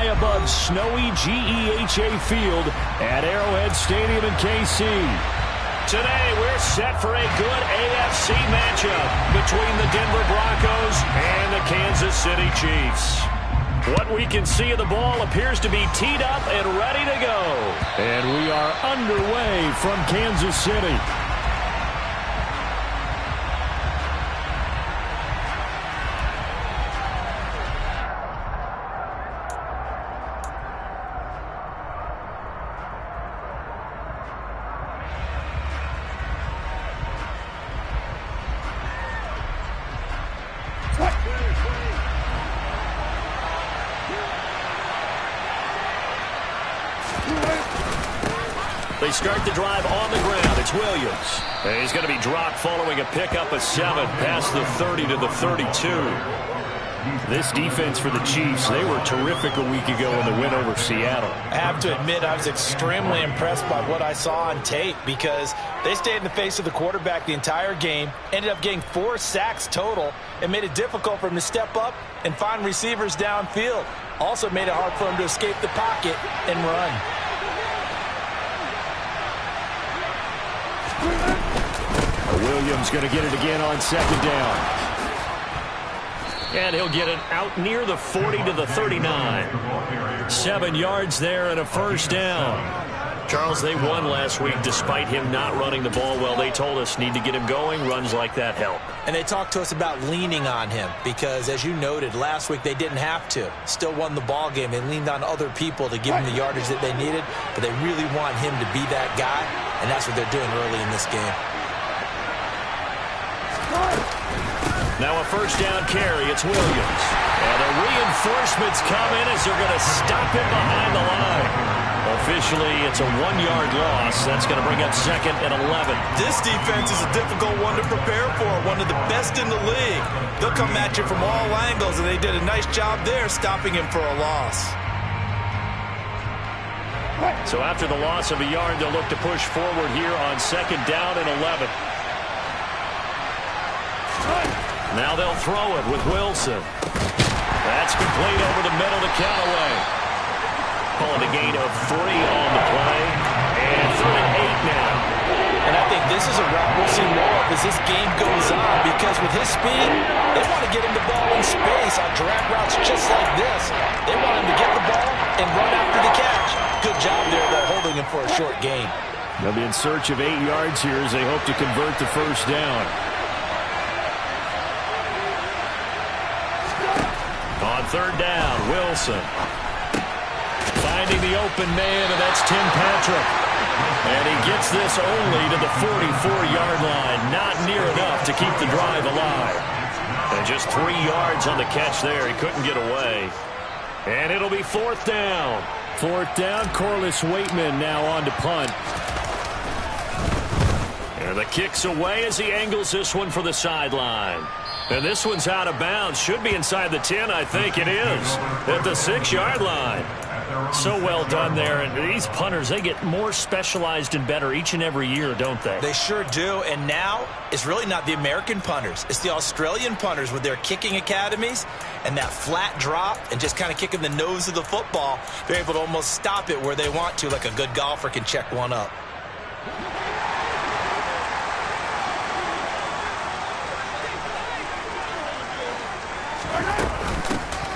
high above snowy GEHA Field at Arrowhead Stadium in KC. Today, we're set for a good AFC matchup between the Denver Broncos and the Kansas City Chiefs. What we can see of the ball appears to be teed up and ready to go. And we are underway from Kansas City. They start the drive on the ground. It's Williams. And he's going to be dropped following a pickup of 7 past the 30 to the 32. This defense for the Chiefs, they were terrific a week ago in the win over Seattle. I have to admit, I was extremely impressed by what I saw on tape because they stayed in the face of the quarterback the entire game, ended up getting 4 sacks total, and made it difficult for him to step up and find receivers downfield. Also made it hard for him to escape the pocket and run. Williams going to get it again on 2nd down. And he'll get it out near the 40 to the 39. 7 yards there and a 1st down. Charles, they won last week despite him not running the ball well. They told us need to get him going. Runs like that help. And they talked to us about leaning on him because, as you noted, last week they didn't have to. Still won the ball game. They leaned on other people to give him the yardage that they needed, but they really want him to be that guy, and that's what they're doing early in this game. Now a 1st down carry. It's Williams. And the reinforcements come in as they're going to stop him behind the line. Officially, it's a 1-yard loss. That's going to bring up 2nd and 11. This defense is a difficult one to prepare for, one of the best in the league. They'll come at you from all angles, and they did a nice job there stopping him for a loss. So after the loss of a yard, they'll look to push forward here on 2nd down and 11. Now they'll throw it with Wilson. That's complete over the middle to Callaway. Calling a gain of 3 on the play. And 3rd and 8 now. And I think this is a route we'll see more of as this game goes on, because with his speed, they want to get him the ball in space on drag routes just like this. They want him to get the ball and run after the catch. Good job there, though, holding him for a short gain. They'll be in search of 8 yards here as they hope to convert the 1st down. On 3rd down, Wilson. Finding the open man, and that's Tim Patrick. And he gets this only to the 44-yard line. Not near enough to keep the drive alive. And just 3 yards on the catch there. He couldn't get away. And it'll be 4th down. 4th down, Corliss Waitman now on to punt. And the kick's away as he angles this one for the sideline. And this one's out of bounds. Should be inside the 10, I think it is. At the 6-yard line. So well done there. And these punters, they get more specialized and better each and every year, don't they? They sure do. And now, it's really not the American punters. It's the Australian punters with their kicking academies and that flat drop and just kind of kicking the nose of the football. They're able to almost stop it where they want to, like a good golfer can check one up.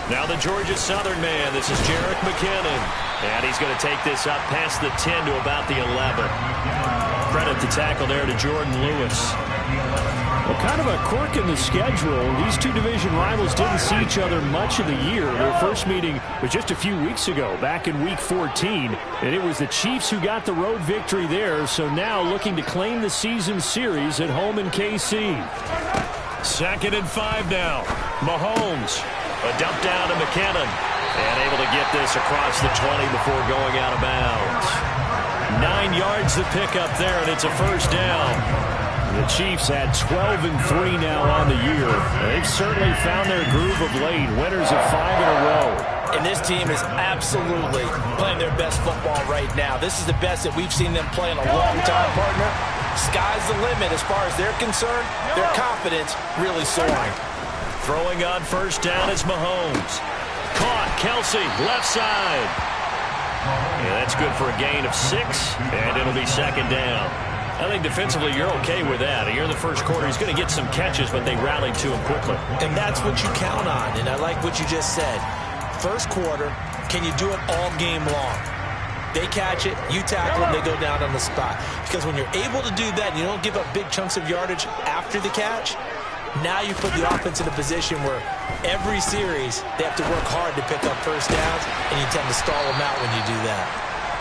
Now the Georgia Southern man, this is Jerick McKinnon. And he's going to take this up past the 10 to about the 11. Credit the tackle there to Jordan Lewis. Well, kind of a quirk in the schedule. These two division rivals didn't see each other much of the year. Their first meeting was just a few weeks ago, back in Week 14. And it was the Chiefs who got the road victory there. So now looking to claim the season series at home in KC. 2nd and 5 now. Mahomes. A dump down to McKinnon. And able to get this across the 20 before going out of bounds. 9 yards to pick up there, and it's a 1st down. The Chiefs had 12-3 now on the year. They've certainly found their groove of late. Winners of 5 in a row. And this team is absolutely playing their best football right now. This is the best that we've seen them play in a long time, partner. Sky's the limit as far as they're concerned. Their confidence really soaring. Throwing on 1st down is Mahomes. Caught, Kelsey, left side. Yeah, that's good for a gain of 6, and it'll be second down. I think defensively you're okay with that. Here in the first quarter, he's going to get some catches, but they rallied to him quickly. And that's what you count on, and I like what you just said. First quarter, can you do it all game long? They catch it, you tackle them, they go down on the spot. Because when you're able to do that, and you don't give up big chunks of yardage after the catch, now you put the offense in a position where every series they have to work hard to pick up first downs, and you tend to stall them out when you do that.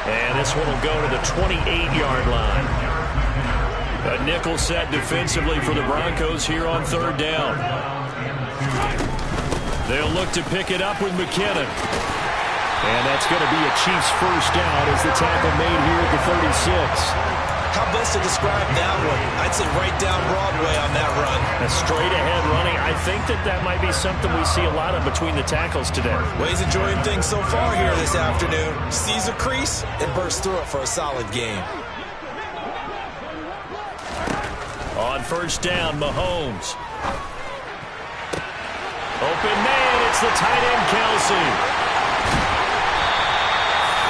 And this one will go to the 28-yard line. A nickel set defensively for the Broncos here on third down. They'll look to pick it up with McKinnon. And that's going to be a Chiefs first down as the tackle made here at the 36. How best to describe that one? I'd say right down Broadway on that run. A straight-ahead running. I think that might be something we see a lot of between the tackles today. Well, he's enjoying things so far here this afternoon. Sees a crease and bursts through it for a solid game. On first down, Mahomes. Open man, it's the tight end, Kelsey.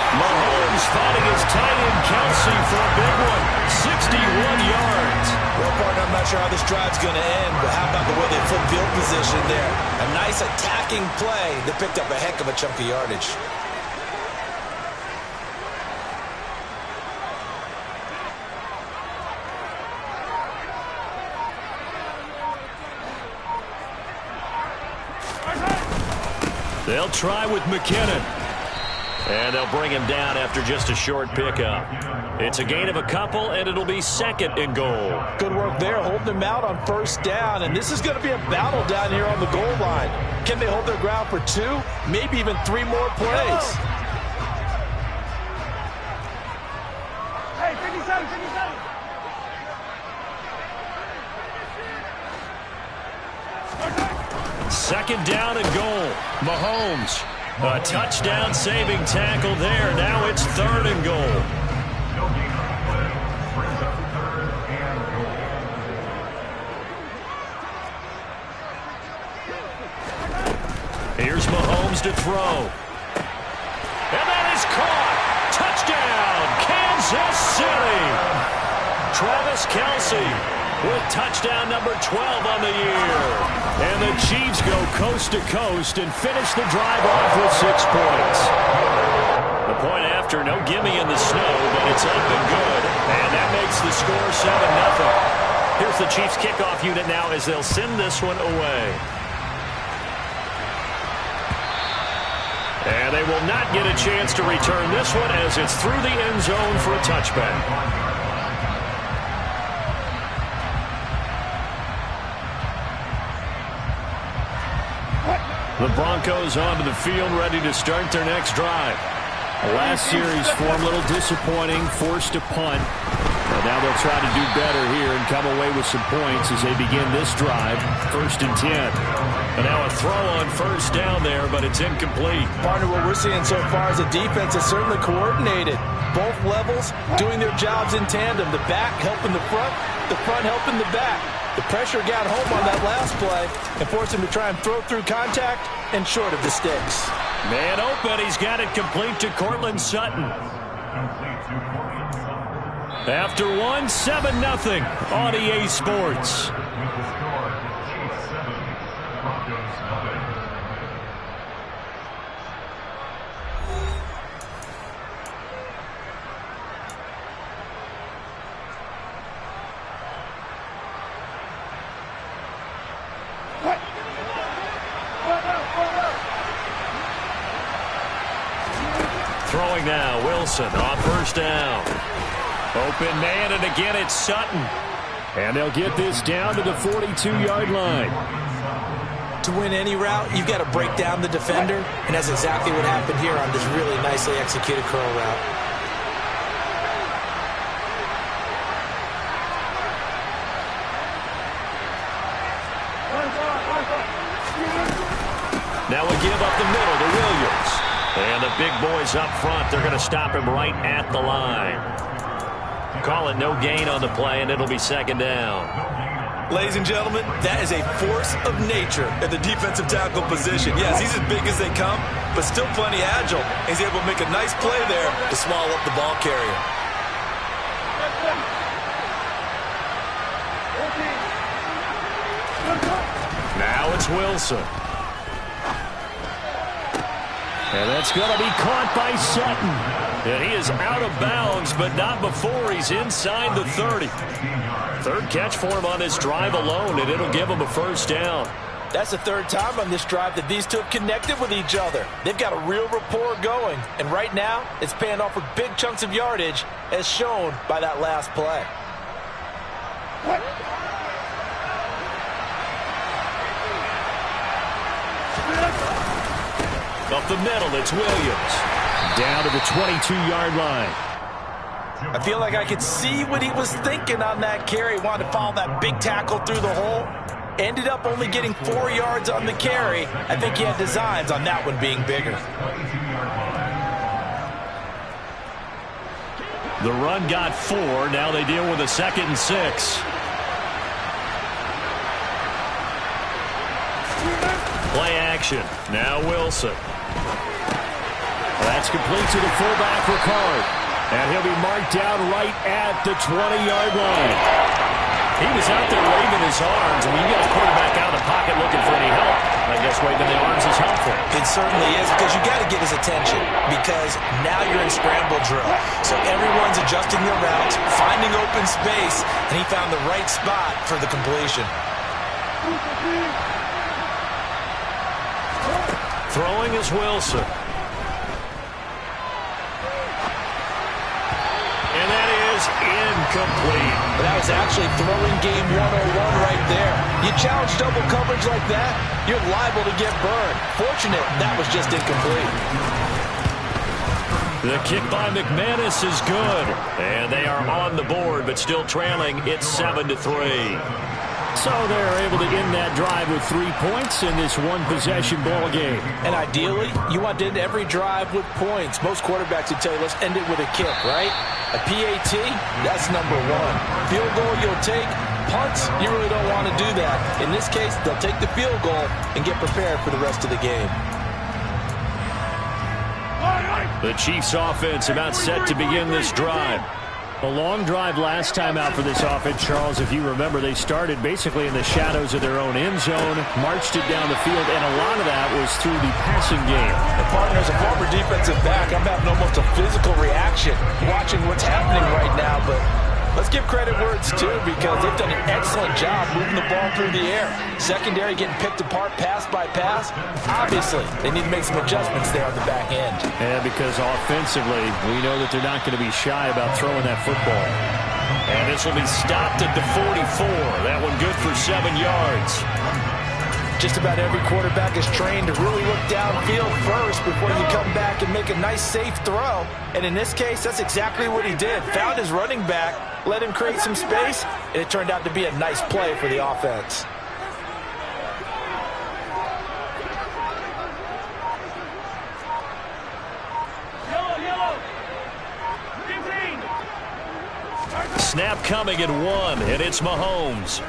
Mahomes finding his tight end, Kelsey, for a big one. 61 yards. Well, partner, I'm not sure how this drive's going to end, but how about the way they flip field position there? A nice attacking play that picked up a heck of a chunk of yardage. They'll try with McKinnon. And they'll bring him down after just a short pickup. It's a gain of a couple, and it'll be second and goal. Good work there, holding him out on first down. And this is going to be a battle down here on the goal line. Can they hold their ground for 2, maybe even 3 more plays? Hey, 57, 57. Second down and goal. Mahomes. A touchdown-saving tackle there. Now it's third and goal. Here's Mahomes to throw. And that is caught. Touchdown, Kansas City. Travis Kelsey with touchdown number 12 on the year. And the Chiefs go coast to coast and finish the drive off with 6 points. The point after, no gimme in the snow, but it's up and good. And that makes the score 7-0. Here's the Chiefs kickoff unit now as they'll send this one away. And they will not get a chance to return this one as it's through the end zone for a touchback. The Broncos onto the field, ready to start their next drive. Last series form a little disappointing, forced a punt. And now they'll try to do better here and come away with some points as they begin this drive, 1st and 10. And now a throw on first down there, but it's incomplete. Partner, what we're seeing so far is a defense that's certainly coordinated. Both levels doing their jobs in tandem. The back helping the front helping the back. The pressure got home on that last play and forced him to try and throw through contact and short of the sticks. Man open, he's got it complete to Cortland Sutton. After 7-0 on EA Sports. Throwing now, Wilson on first down. Open man, and again it's Sutton. And they'll get this down to the 42-yard line. To win any route, you've got to break down the defender, and that's exactly what happened here on this really nicely executed curl route. Now we give up the middle to Williams. And the big boys up front, they're going to stop him right at the line. Call it no gain on the play, and it'll be second down. Ladies and gentlemen, that is a force of nature at the defensive tackle position. Yes, he's as big as they come, but still plenty agile. He's able to make a nice play there to swallow up the ball carrier. Now it's Wilson. And that's going to be caught by Sutton. And he is out of bounds, but not before he's inside the 30. Third catch for him on this drive alone, and it'll give him a first down. That's the third time on this drive that these two have connected with each other. They've got a real rapport going, and right now it's paying off with big chunks of yardage, as shown by that last play. Up the middle, it's Williams. Down to the 22-yard line. I feel like I could see what he was thinking on that carry. Wanted to follow that big tackle through the hole. Ended up only getting 4 yards on the carry. I think he had designs on that one being bigger. The run got 4. Now they deal with a 2nd and 6. Play action. Now Wilson. That's complete to the fullback, Ricard. And he'll be marked down right at the 20-yard line. He was out there waving his arms. When you get a quarterback out of the pocket looking for any help, I guess waving the arms is helpful. It certainly is, because you got to get his attention, because now you're in scramble drill. So everyone's adjusting their routes, finding open space, and he found the right spot for the completion. Throwing is Wilson. And that is incomplete. That was actually throwing game 101 right there. You challenge double coverage like that, you're liable to get burned. Fortunate that was just incomplete. The kick by McManus is good. And they are on the board, but still trailing. It's 7-3. So they're able to end that drive with 3 points in this one-possession ball game. And ideally, you want to end every drive with points. Most quarterbacks would tell you, let's end it with a kick, right? A PAT, that's number 1. Field goal you'll take. Punts, you really don't want to do that. In this case, they'll take the field goal and get prepared for the rest of the game. The Chiefs' offense about set to begin this drive. A long drive last time out for this offense, Charles. If you remember, they started basically in the shadows of their own end zone, marched it down the field, and a lot of that was through the passing game. The partner, as a former defensive back, I'm having almost a physical reaction watching what's happening right now, but let's give credit where it's due, because they've done an excellent job moving the ball through the air. Secondary getting picked apart pass by pass. Obviously, they need to make some adjustments there on the back end. Yeah, because offensively, we know that they're not going to be shy about throwing that football. And this will be stopped at the 44. That one good for 7 yards. Just about every quarterback is trained to really look downfield first before you come back and make a nice, safe throw. And in this case, that's exactly what he did. Found his running back, let him create some space, and it turned out to be a nice play for the offense. Snap coming at 1, and it's Mahomes.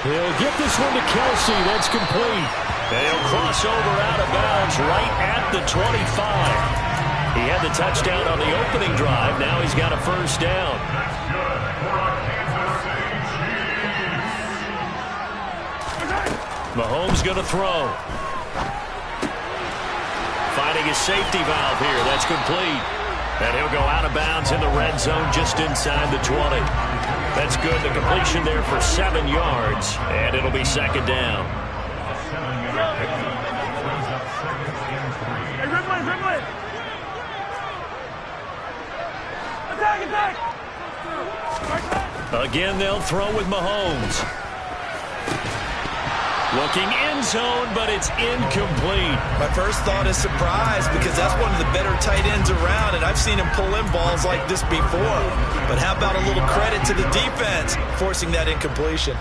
He'll get this one to Kelsey. That's complete. And he'll cross over out of bounds right at the 25. He had the touchdown on the opening drive. Now he's got a first down. Mahomes going to throw. Finding his safety valve here. That's complete. And he'll go out of bounds in the red zone just inside the 20. That's good. The completion there for 7 yards. And it'll be second down. Hey, Ridley! Attack! Again, they'll throw with Mahomes. Looking end zone, but it's incomplete. My first thought is surprise, because that's one of the better tight ends around, and I've seen him pull in balls like this before. But how about a little credit to the defense forcing that incompletion?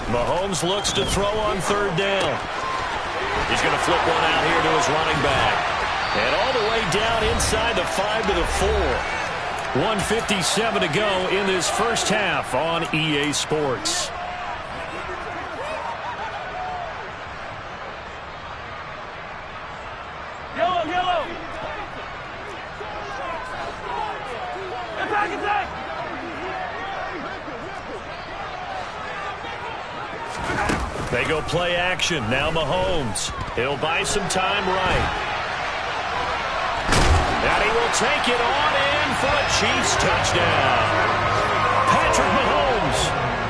Mahomes looks to throw on third down. He's going to flip one out here to his running back. And all the way down inside the 5 to the 4. 1:57 to go in this first half on EA Sports. Yellow, yellow. Attack, attack. They go play action. Now Mahomes. He'll buy some time right. And he will take it on in for a Chiefs touchdown. Patrick Mahomes,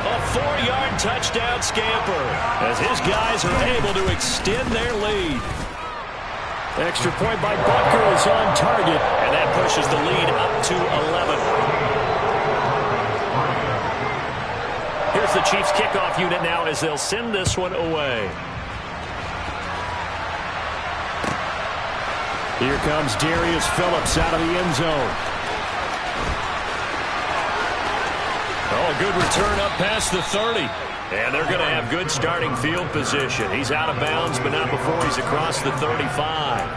a 4-yard touchdown scamper as his guys are able to extend their lead. Extra point by Butker is on target, and that pushes the lead up to 11. Here's the Chiefs kickoff unit now as they'll send this one away. Here comes Darius Phillips out of the end zone. Oh, a good return up past the 30. And they're going to have good starting field position. He's out of bounds, but not before he's across the 35.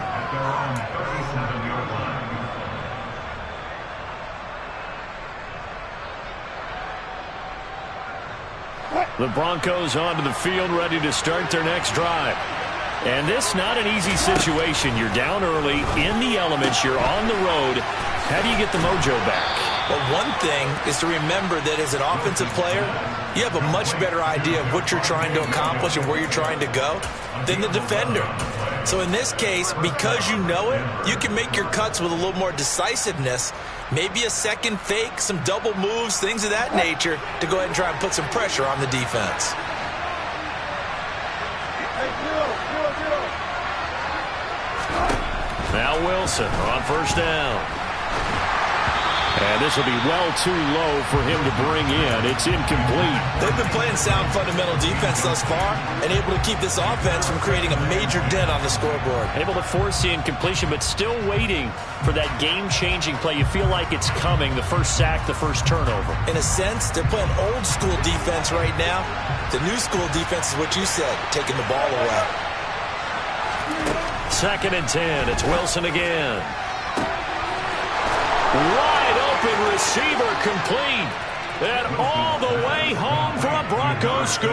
The Broncos onto the field, ready to start their next drive. And this not an easy situation. You're down early, in the elements, you're on the road. How do you get the mojo back? Well, one thing is to remember that as an offensive player, you have a much better idea of what you're trying to accomplish and where you're trying to go than the defender. So in this case, because you know it, you can make your cuts with a little more decisiveness, maybe a second fake, some double moves, things of that nature, to go ahead and try and put some pressure on the defense. Now Wilson on first down. And this will be well too low for him to bring in. It's incomplete. They've been playing sound fundamental defense thus far and able to keep this offense from creating a major dent on the scoreboard. Able to force the incompletion, but still waiting for that game-changing play. You feel like it's coming, the first sack, the first turnover. In a sense, they're playing old-school defense right now. The new-school defense is what you said, taking the ball away. 2nd and 10. It's Wilson again. Wide open receiver complete. And all the way home for a Bronco score.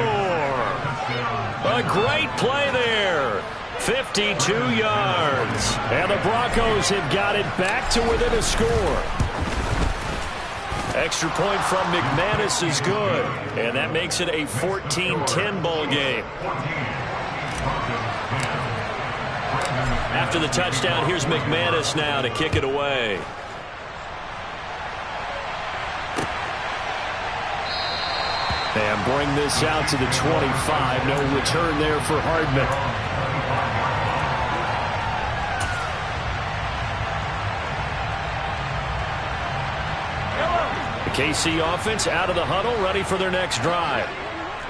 A great play there. 52 yards. And the Broncos have got it back to within a score. Extra point from McManus is good. And that makes it a 14-10 ball game. After the touchdown, here's McManus now to kick it away. And bring this out to the 25. No return there for Hardman. The KC offense out of the huddle, ready for their next drive.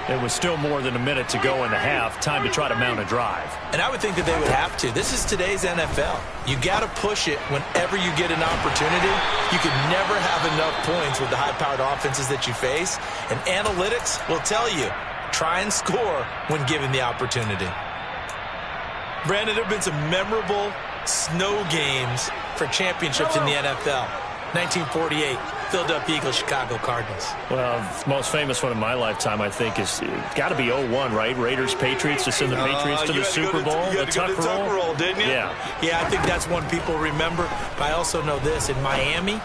It was still more than a minute to go in the half. Time to try to mount a drive. And I would think that they would have to. This is today's NFL. You got to push it whenever you get an opportunity. You can never have enough points with the high-powered offenses that you face. And analytics will tell you, try and score when given the opportunity. Brandon, there have been some memorable snow games for championships in the NFL. 1948. Philadelphia Eagles, Chicago Cardinals. Well, the most famous one in my lifetime, I think, is got to be 01, right? Raiders, Patriots to send the Patriots to the Super Bowl. You had to go to the Tucker Roll, didn't you? Yeah. Yeah, I think that's one people remember. But I also know this. In Miami,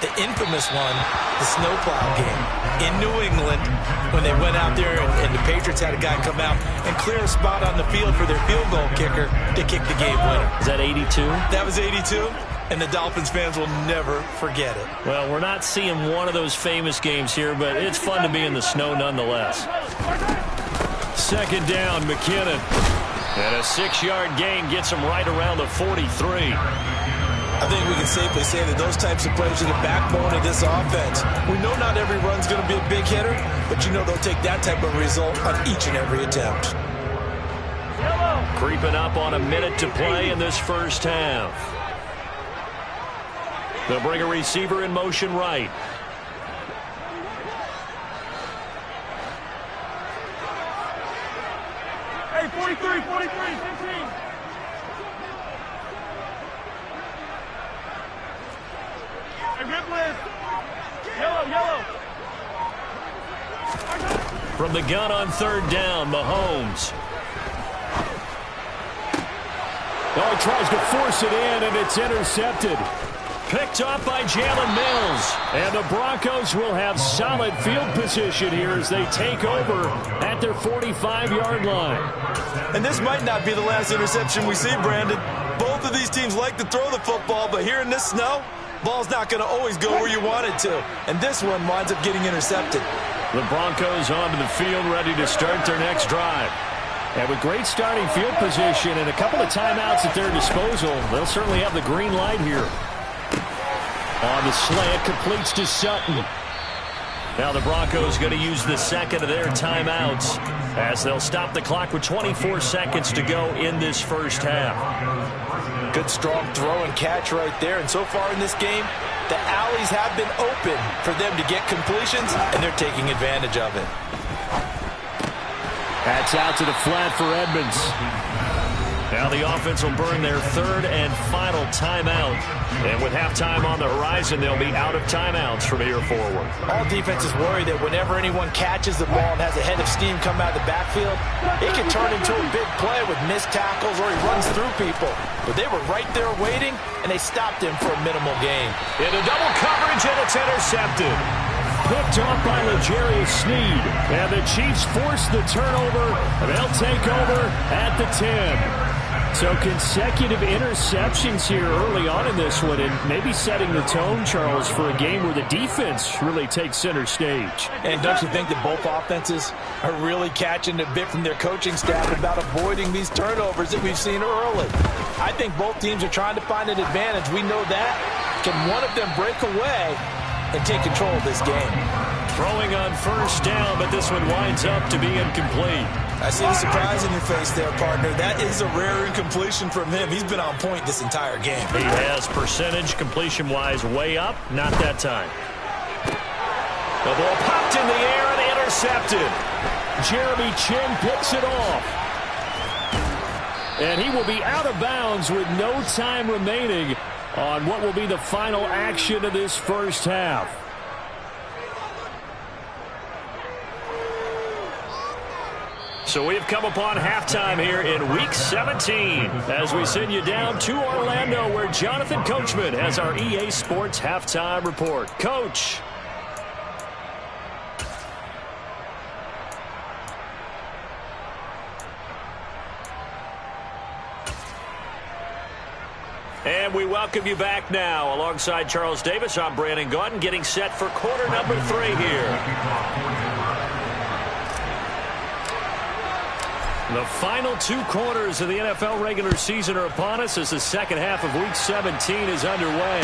the infamous one, the snowplow game in New England, when they went out there and the Patriots had a guy come out and clear a spot on the field for their field goal kicker to kick the game winner. Is that 82? That was 82. And the Dolphins fans will never forget it. Well, we're not seeing one of those famous games here, but it's fun to be in the snow nonetheless. 2nd down, McKinnon. And a 6-yard gain gets him right around the 43. I think we can safely say that those types of plays are the backbone of this offense. We know not every run's going to be a big hitter, but you know they'll take that type of result on each and every attempt. Creeping up on a minute to play in this first half. They'll bring a receiver in motion right. 43, 43, 15. Hey, rip list. Yellow, yellow. From the gun on third down, Mahomes. Oh, he tries to force it in, and it's intercepted. Picked off by Jalen Mills. And the Broncos will have solid field position here as they take over at their 45-yard line. And this might not be the last interception we see, Brandon. Both of these teams like to throw the football, but here in this snow, ball's not going to always go where you want it to. And this one winds up getting intercepted. The Broncos onto the field, ready to start their next drive. And with great starting field position and a couple of timeouts at their disposal, they'll certainly have the green light here. On the slant, completes to Sutton. Now the Broncos going to use the second of their timeouts as they'll stop the clock with 24 seconds to go in this first half. Good strong throw and catch right there. And so far in this game, the alleys have been open for them to get completions, and they're taking advantage of it. That's out to the flat for Edmonds. Now the offense will burn their third and final timeout. And with halftime on the horizon, they'll be out of timeouts from here forward. All defenses worry that whenever anyone catches the ball and has a head of steam come out of the backfield, it can turn into a big play with missed tackles or he runs through people. But they were right there waiting, and they stopped him for a minimal gain. Into double coverage, and it's intercepted. Picked off by L'Jarius Sneed. And the Chiefs force the turnover. They'll take over at the 10. So consecutive interceptions here early on in this one, and maybe setting the tone, Charles, for a game where the defense really takes center stage. And don't you think that both offenses are really catching a bit from their coaching staff about avoiding these turnovers that we've seen early? I think both teams are trying to find an advantage. We know that. Can one of them break away and take control of this game? Throwing on first down, but this one winds up to be incomplete. I see the surprise in your face there, partner. That is a rare incompletion from him. He's been on point this entire game. He has percentage completion-wise way up. Not that time. The ball popped in the air and intercepted. Jeremy Chin picks it off. And he will be out of bounds with no time remaining on what will be the final action of this first half. So we've come upon halftime here in Week 17 as we send you down to Orlando where Jonathan Coachman has our EA Sports Halftime Report. Coach. And we welcome you back now. Alongside Charles Davis, I'm Brandon Gaudin, getting set for quarter number 3 here. The final 2 quarters of the NFL regular season are upon us as the second half of Week 17 is underway.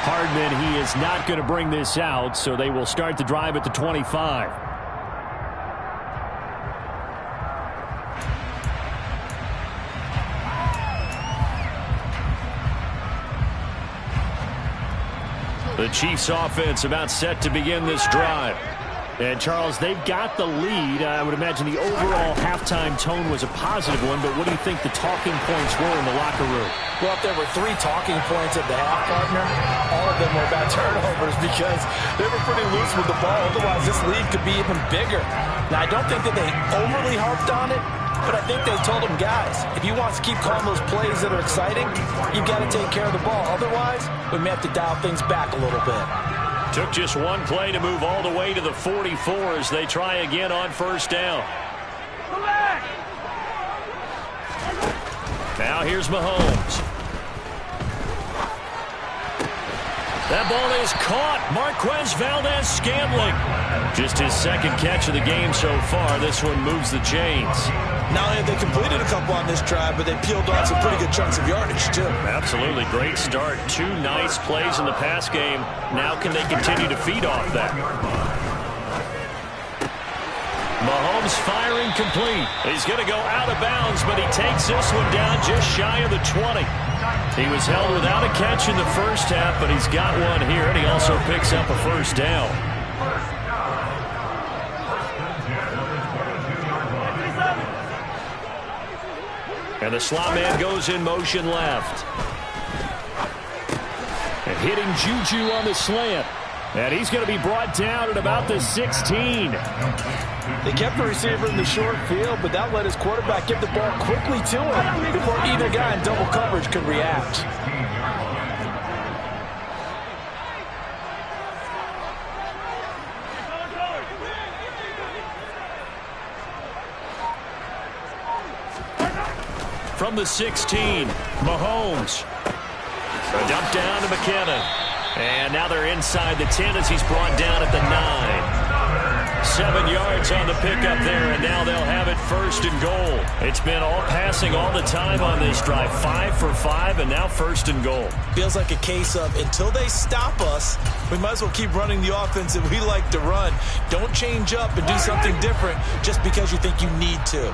Hardman, he is not going to bring this out, so they will start the drive at the 25. The Chiefs offense about set to begin this drive. And, Charles, they've got the lead. I would imagine the overall halftime tone was a positive one, but what do you think the talking points were in the locker room? Well, if there were 3 talking points at the half, partner, all of them were about turnovers because they were pretty loose with the ball. Otherwise, this lead could be even bigger. Now, I don't think that they overly harped on it, but I think they told them, guys, if you want to keep calling those plays that are exciting, you've got to take care of the ball. Otherwise, we may have to dial things back a little bit. Took just one play to move all the way to the 44 as they try again on first down. Come back! Now here's Mahomes. That ball is caught. Marquez Valdez-Scantling. Just his second catch of the game so far. This one moves the chains. Not only have they completed a couple on this drive, but they peeled off some pretty good chunks of yardage, too. Absolutely. Great start. 2 nice plays in the pass game. Now can they continue to feed off that? Mahomes firing complete. He's going to go out of bounds, but he takes this one down just shy of the 20. He was held without a catch in the first half, but he's got one here, and he also picks up a first down. And the slot man goes in motion left. And hitting Juju on the slant. And he's going to be brought down at about the 16. They kept the receiver in the short field, but that let his quarterback get the ball quickly to him before either guy in double coverage could react. From the 16, Mahomes. A dump down to McKinnon. And now they're inside the 10 as he's brought down at the 9. 7 yards on the pickup there, and now they'll have it 1st and goal. It's been all passing all the time on this drive. 5 for 5, and now 1st and goal. Feels like a case of until they stop us, we might as well keep running the offense that we like to run. Don't change up and do something different just because you think you need to.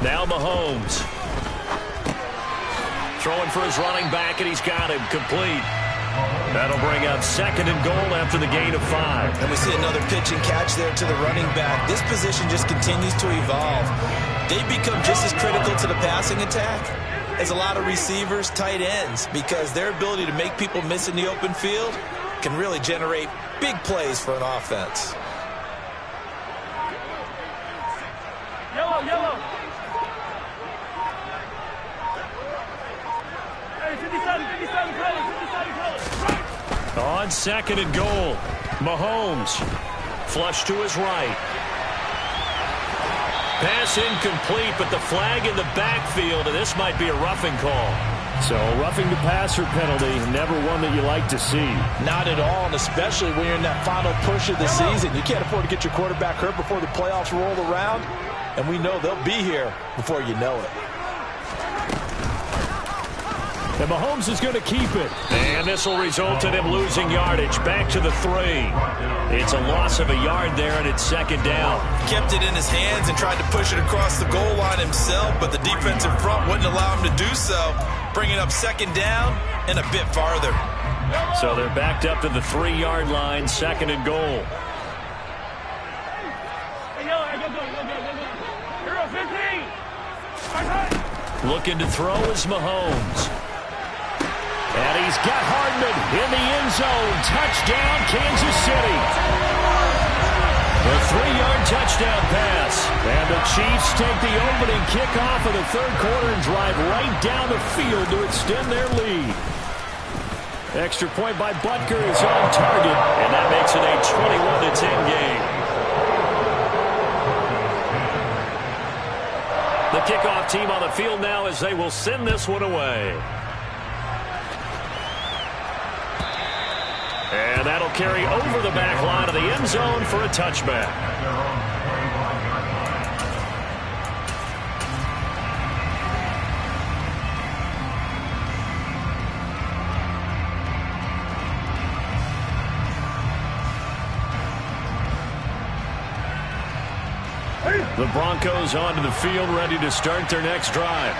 Now Mahomes. Throwing for his running back, and he's got him complete. That'll bring up 2nd and goal after the gain of 5. And we see another pitch and catch there to the running back. This position just continues to evolve. They become just as critical to the passing attack as a lot of receivers, tight ends, because their ability to make people miss in the open field can really generate big plays for an offense. Yellow, yellow. Hey, 57 colors, 57 colors. On 2nd and goal, Mahomes. Flush to his right. Pass incomplete, but the flag in the backfield, and this might be a roughing call. So roughing the passer penalty, never one that you like to see. Not at all, and especially when you're in that final push of the season. You can't afford to get your quarterback hurt before the playoffs roll around, and we know they'll be here before you know it. And Mahomes is going to keep it. And this will result in him losing yardage. Back to the 3. It's a loss of a yard there, and it's 2nd down. Kept it in his hands and tried to push it across the goal line himself, but the defense in front wouldn't allow him to do so, bringing up 2nd down and a bit farther. So they're backed up to the 3-yard line, 2nd and goal. Hey, yellow, go. Hero 15. Looking to throw is Mahomes. And he's got Hardman in the end zone. Touchdown, Kansas City. A 3-yard touchdown pass. And the Chiefs take the opening kickoff of the 3rd quarter and drive right down the field to extend their lead. Extra point by Butker is on target, and that makes it a 21-10 game. The kickoff team on the field now as they will send this one away. And that'll carry over the back line of the end zone for a touchback. The Broncos onto the field, ready to start their next drive.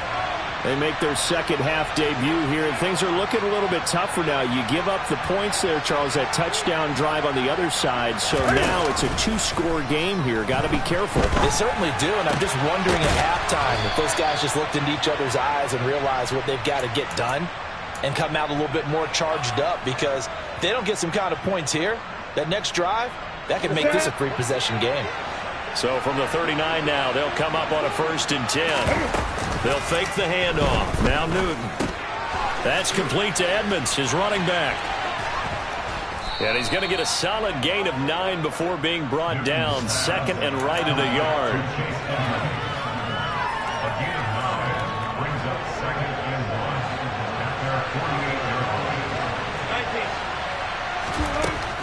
They make their second-half debut here, and things are looking a little bit tougher now. You give up the points there, Charles, that touchdown drive on the other side. So now it's a 2-score game here. Got to be careful. They certainly do, and I'm just wondering at halftime if those guys just looked into each other's eyes and realized what they've got to get done and come out a little bit more charged up, because if they don't get some kind of points here, that next drive, that could make this a 3-possession game. So from the 39 now, they'll come up on a 1st and 10. They'll fake the handoff. Now Newton. That's complete to Edmonds, his running back. And he's going to get a solid gain of 9 before being brought down. 2nd and right at a yard.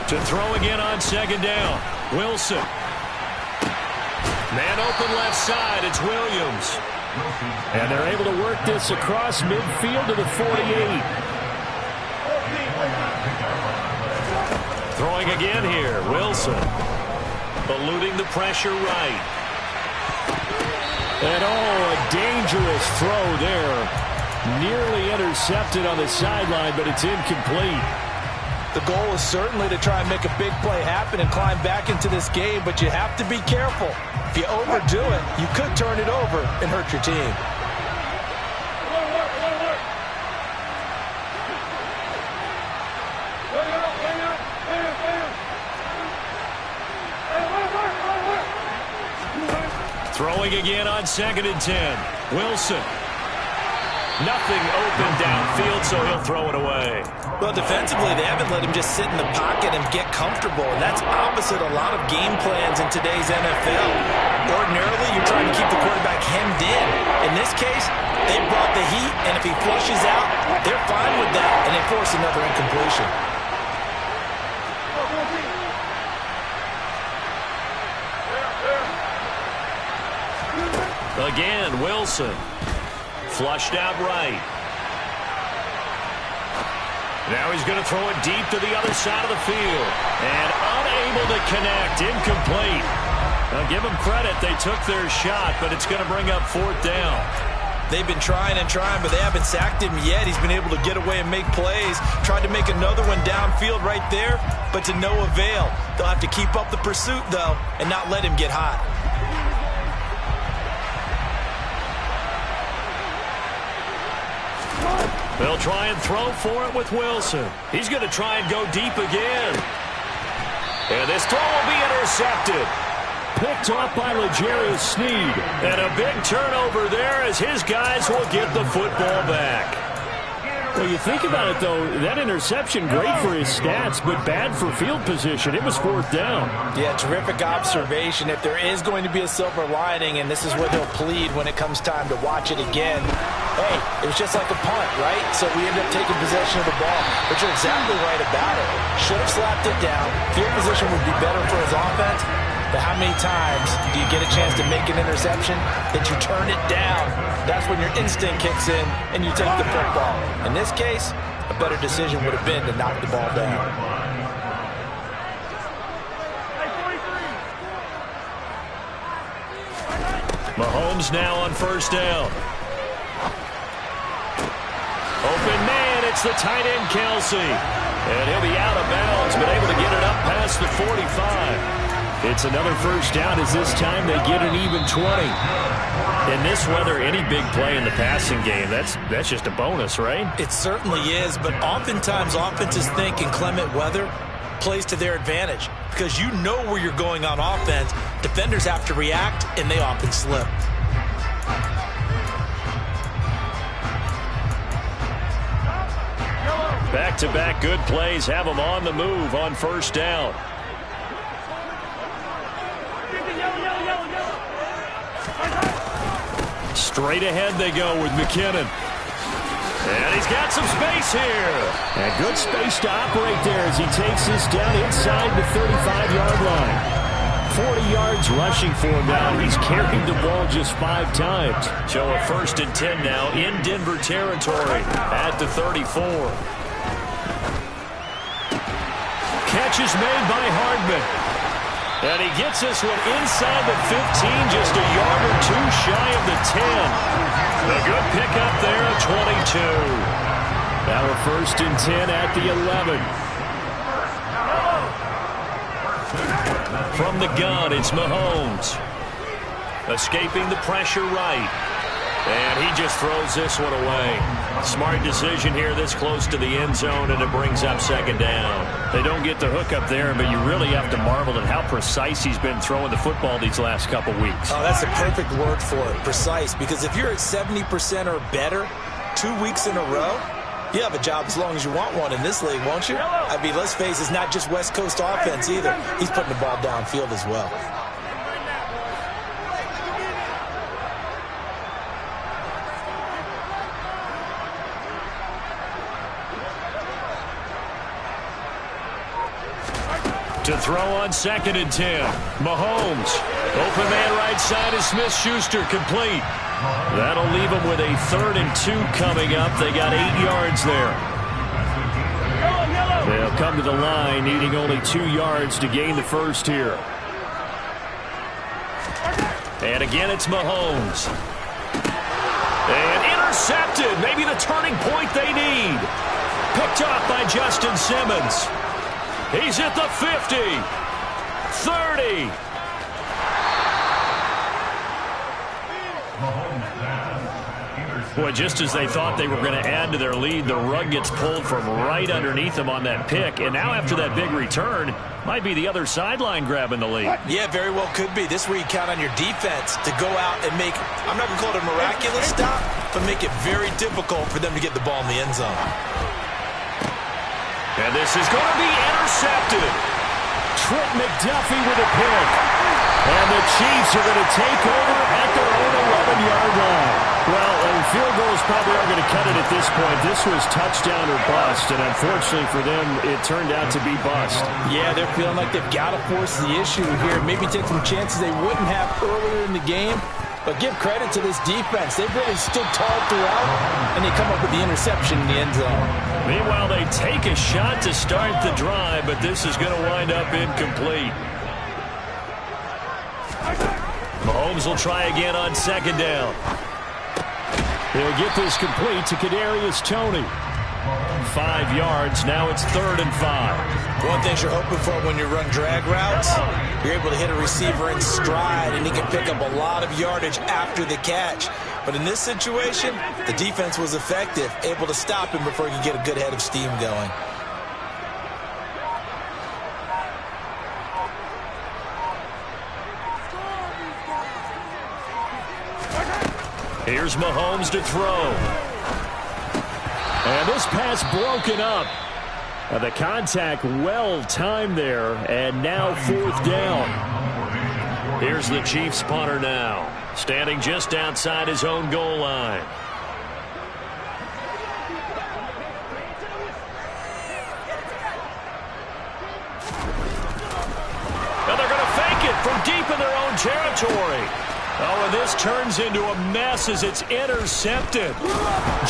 To throw again on 2nd down. Wilson. Man open left side. It's Williams. And they're able to work this across midfield to the 48. Throwing again here. Wilson. Eluding the pressure right. And a dangerous throw there. Nearly intercepted on the sideline, but it's incomplete. The goal is certainly to try and make a big play happen and climb back into this game, but you have to be careful. If you overdo it, you could turn it over and hurt your team. Throwing again on 2nd and 10. Wilson. Nothing open downfield, so he'll throw it away. Well, defensively, they haven't let him just sit in the pocket and get comfortable, and that's opposite a lot of game plans in today's NFL. Ordinarily, you're trying to keep the quarterback hemmed in. In this case, they brought the heat, and if he flushes out, they're fine with that, and they force another incompletion. Again, Wilson. Flushed out right. Now he's going to throw it deep to the other side of the field. And unable to connect. Incomplete. Now give them credit. They took their shot, but it's going to bring up 4th down. They've been trying and trying, but they haven't sacked him yet. He's been able to get away and make plays. Tried to make another one downfield right there, but to no avail. They'll have to keep up the pursuit, though, and not let him get hot. They'll try and throw for it with Wilson. He's going to try and go deep again. And this throw will be intercepted. Picked off by L'Jarius Sneed. And a big turnover there as his guys will get the football back. Well, you think about it, though, that interception, great for his stats, but bad for field position. It was 4th down. Yeah, terrific observation. If there is going to be a silver lining, and this is where they'll plead when it comes time to watch it again, hey, it was just like a punt, right? So we end up taking possession of the ball. But you're exactly right about it. Should have slapped it down. Field position would be better for his offense. But how many times do you get a chance to make an interception that you turn it down? That's when your instinct kicks in and you take the football. In this case, a better decision would have been to knock the ball down. Mahomes now on 1st down. Open man, it's the tight end Kelsey. And he'll be out of bounds, but able to get it up past the 45. It's another 1st down as this time they get an even 20. In this weather, any big play in the passing game, that's just a bonus, right? It certainly is, but oftentimes offenses think inclement weather plays to their advantage because you know where you're going on offense. Defenders have to react, and they often slip. Back-to-back good plays have them on the move on 1st down. Straight ahead they go with McKinnon. And he's got some space here. And good space to operate there as he takes this down inside the 35-yard line. 40 yards rushing for him now. He's carried the ball just 5 times. So a 1st and 10 now in Denver territory at the 34. Catch is made by Hardman. And he gets this one inside the 15, just a yard or 2 shy of the 10. A good pickup there at 22. Now a 1st and 10 at the 11. From the gun, it's Mahomes. Escaping the pressure right. And he just throws this one away. Smart decision here this close to the end zone, and it brings up 2nd down. They don't get the hook up there, but you really have to marvel at how precise he's been throwing the football these last couple weeks. Oh, that's the perfect word for it, precise, because if you're at 70% or better 2 weeks in a row, you have a job as long as you want one in this league, won't you? I mean, let's face it, it's not just West Coast offense either. He's putting the ball downfield as well. To throw on 2nd and 10. Mahomes. Open man right side is Smith-Schuster, complete. That'll leave them with a 3rd and 2 coming up. They got 8 yards there. They'll come to the line, needing only 2 yards to gain the 1st here. And again, it's Mahomes. And intercepted. Maybe the turning point they need. Picked off by Justin Simmons. He's at the 50, 30. Boy, just as they thought they were going to add to their lead, the rug gets pulled from right underneath them on that pick. And now after that big return, might be the other sideline grabbing the lead. Yeah, very well could be. This is where you count on your defense to go out and make, I'm not going to call it a miraculous stop, but make it very difficult for them to get the ball in the end zone. And this is going to be intercepted. Trent McDuffie with a pick. And the Chiefs are going to take over at their own 11-yard line. Well, field goals probably aren't going to cut it at this point. This was touchdown or bust, and unfortunately for them, it turned out to be bust. Yeah, they're feeling like they've got to force the issue here. Maybe take some chances they wouldn't have earlier in the game. But give credit to this defense. They've really stood tall throughout, and they come up with the interception in the end zone. Meanwhile, they take a shot to start the drive, but this is going to wind up incomplete. Mahomes will try again on second down. He'll get this complete to Kadarius Toney. 5 yards. Now it's 3rd and 5. One thing you're hoping for when you run drag routes, you're able to hit a receiver in stride, and he can pick up a lot of yardage after the catch. But in this situation, the defense was effective, able to stop him before he could get a good head of steam going. Here's Mahomes to throw. And this pass broken up. The contact well timed there, and now 4th down. Here's the Chiefs punter now, standing just outside his own goal line. And they're going to fake it from deep in their own territory. Oh, and this turns into a mess as it's intercepted.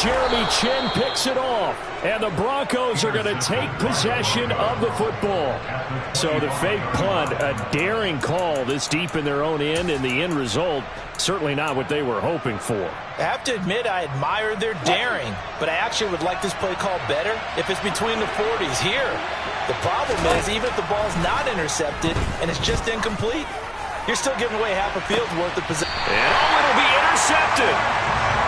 Jeremy Chin picks it off, and the Broncos are going to take possession of the football. So the fake punt, a daring call this deep in their own end, and the end result, certainly not what they were hoping for. I have to admit I admire their daring, but I actually would like this play called better if it's between the 40s here. The problem is, even if the ball's not intercepted and it's just incomplete, you're still giving away half a field's worth of possession. And it'll be intercepted.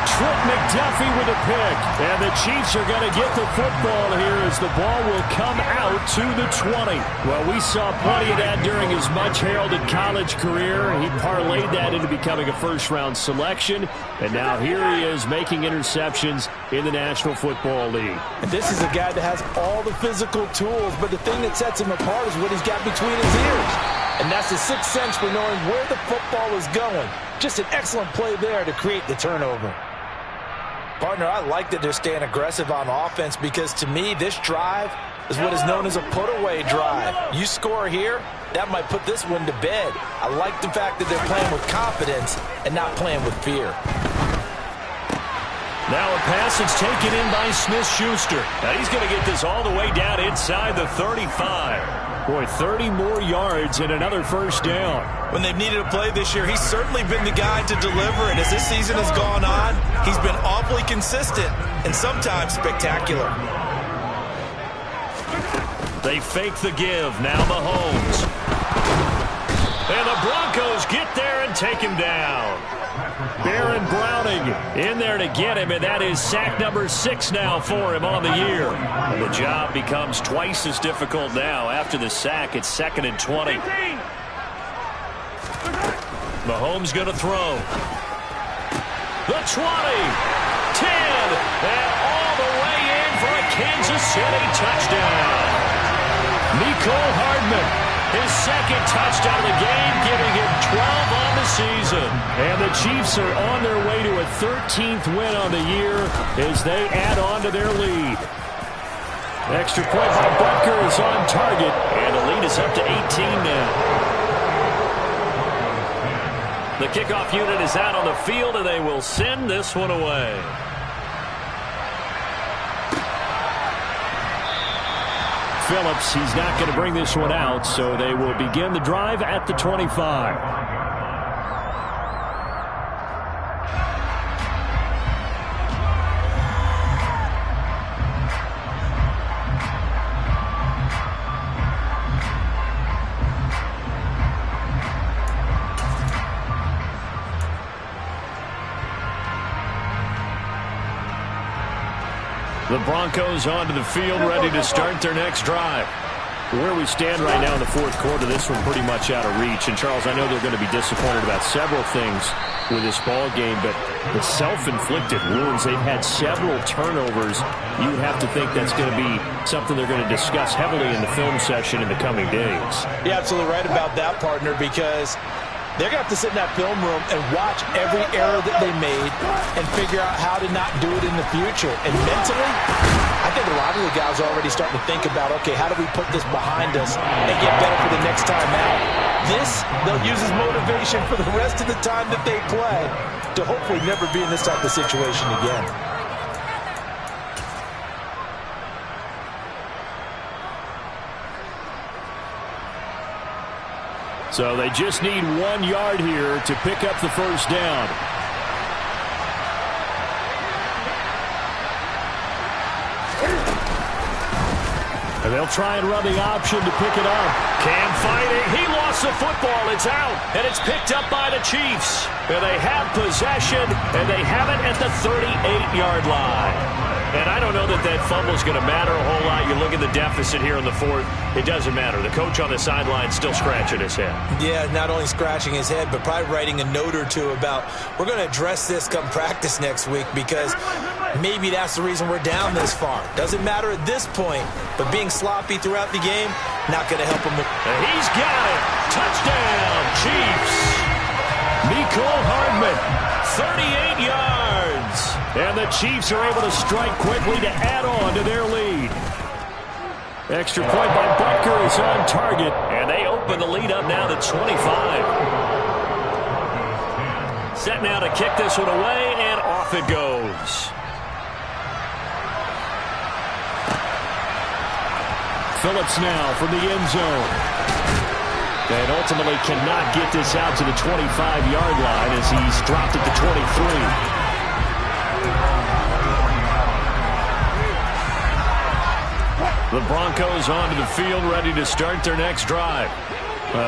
Trent McDuffie with a pick. And the Chiefs are going to get the football here as the ball will come out to the 20. Well, we saw plenty of that during his much-heralded college career. He parlayed that into becoming a first-round selection. And now here he is making interceptions in the National Football League. And this is a guy that has all the physical tools, but the thing that sets him apart is what he's got between his ears. And that's the sixth sense for knowing where the football is going. Just an excellent play there to create the turnover. Partner, I like that they're staying aggressive on offense because to me, this drive is what is known as a put-away drive. You score here, that might put this one to bed. I like the fact that they're playing with confidence and not playing with fear. Now a pass that's taken in by Smith-Schuster. Now he's going to get this all the way down inside the 35. Boy, 30 more yards and another first down. When they've needed a play this year, he's certainly been the guy to deliver. And as this season has gone on, he's been awfully consistent and sometimes spectacular. They fake the give. Now Mahomes. And the Broncos get there and take him down. Baron Browning in there to get him, and that is sack number 6 now for him on the year. And the job becomes twice as difficult now. After the sack, it's 2nd and 20. Mahomes going to throw. The 20, 10, and all the way in for a Kansas City touchdown. Mecole Hardman. His second touchdown of the game, giving him 12 on the season. And the Chiefs are on their way to a 13th win on the year as they add on to their lead. Extra point by Butker is on target. And the lead is up to 18 now. The kickoff unit is out on the field, and they will send this one away. Phillips, he's not going to bring this one out, so they will begin the drive at the 25. The Broncos onto the field, ready to start their next drive. Where we stand right now in the fourth quarter, this one pretty much out of reach. And, Charles, I know they're going to be disappointed about several things with this ball game, but the self-inflicted wounds, they've had several turnovers. You have to think that's going to be something they're going to discuss heavily in the film session in the coming days. You're absolutely right about that, partner, because they're going to have to sit in that film room and watch every error that they made and figure out how to not do it in the future. And mentally, I think a lot of the guys are already starting to think about, okay, how do we put this behind us and get better for the next time out? This, they'll use as motivation for the rest of the time that they play to hopefully never be in this type of situation again. So they just need 1 yard here to pick up the first down. And they'll try and run the option to pick it up. Cam fighting. He lost the football. It's out. And it's picked up by the Chiefs. And they have possession, and they have it at the 38-yard line. And I don't know that that fumble is going to matter a whole lot. You look at the deficit here in the fourth. It doesn't matter. The coach on the sideline still scratching his head. Yeah, not only scratching his head, but probably writing a note or two about, we're going to address this come practice next week, because maybe that's the reason we're down this far. Doesn't matter at this point, but being sloppy throughout the game, not going to help him. And he's got it. Touchdown, Chiefs. Mecole Hardman, 38 yards. And the Chiefs are able to strike quickly to add on to their lead. Extra point by Butker is on target. And they open the lead up now to 25. Set now to kick this one away, and off it goes. Phillips now from the end zone. And ultimately cannot get this out to the 25-yard line as he's dropped it to 23. The Broncos onto the field, ready to start their next drive.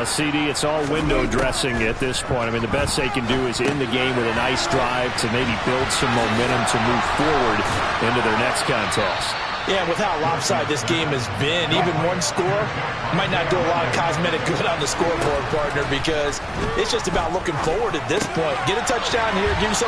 CD, it's all window dressing at this point. I mean, the best they can do is in the game with a nice drive to maybe build some momentum to move forward into their next contest. Yeah, with how lopsided this game has been, even one score might not do a lot of cosmetic good on the scoreboard, partner, because it's just about looking forward at this point. Get a touchdown here, give yourself